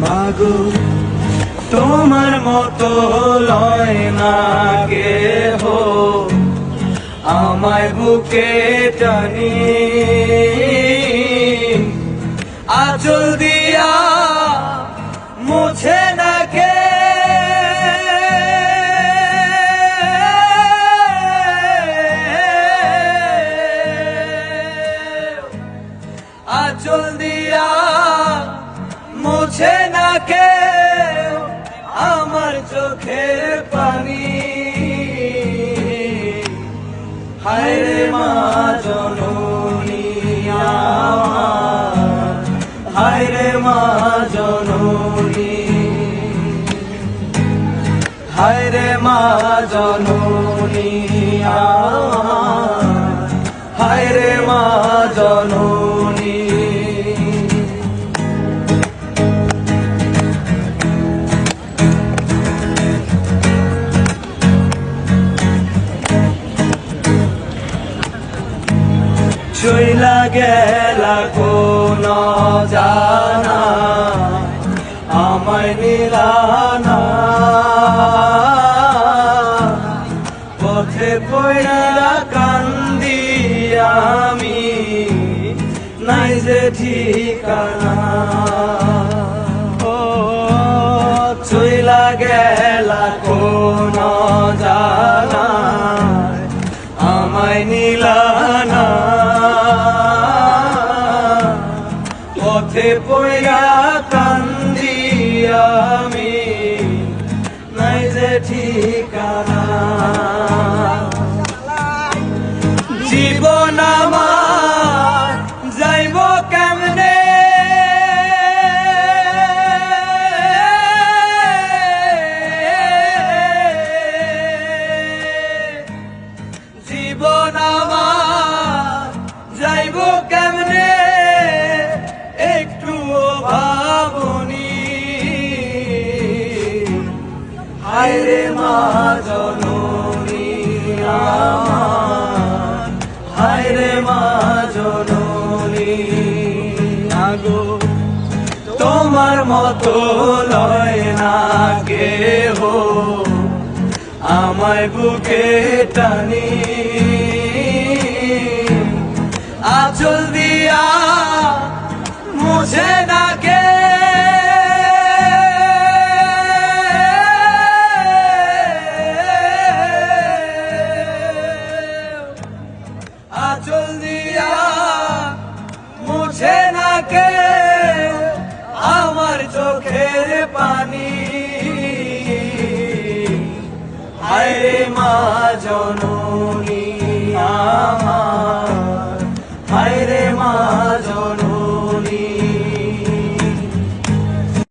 মাগো তোমার মতো লয় না কেহ, আমায় বুকে টানি আঁচল দিয়া মুছে না কে। আঁচল দিয়া মুছে না কে আমার চোখের পানি। হায় রে মা জননী আমার, হায় রে মা জননী, হায় রে মা জননী আমার, হায় রে মা জননী। চইলা গেলা কোন জানা আমায় নিলানা, পথে পড়া কান্দি আমি নাই যে ঠিকানা। ও চইলা গেলা কোন জানা আমায় নিলানা, পথে পড়া কান্দি আমি নাই যে ঠিকানা। জীবন আমার যাইব কেমনে, জীবন আমার যাইব কেমনে একটুও ভাবনি। হায় রে মা জননী আমার, হায় রে মা জননী। আগো তোমার মতো লয় না কেহ, আমায় বুকে টানি আঁচল দিয়া মুছে না কে। আঁচল দিয়া মুছে না কে আমার চোখের পানি। হায় রে মা জননী আমার,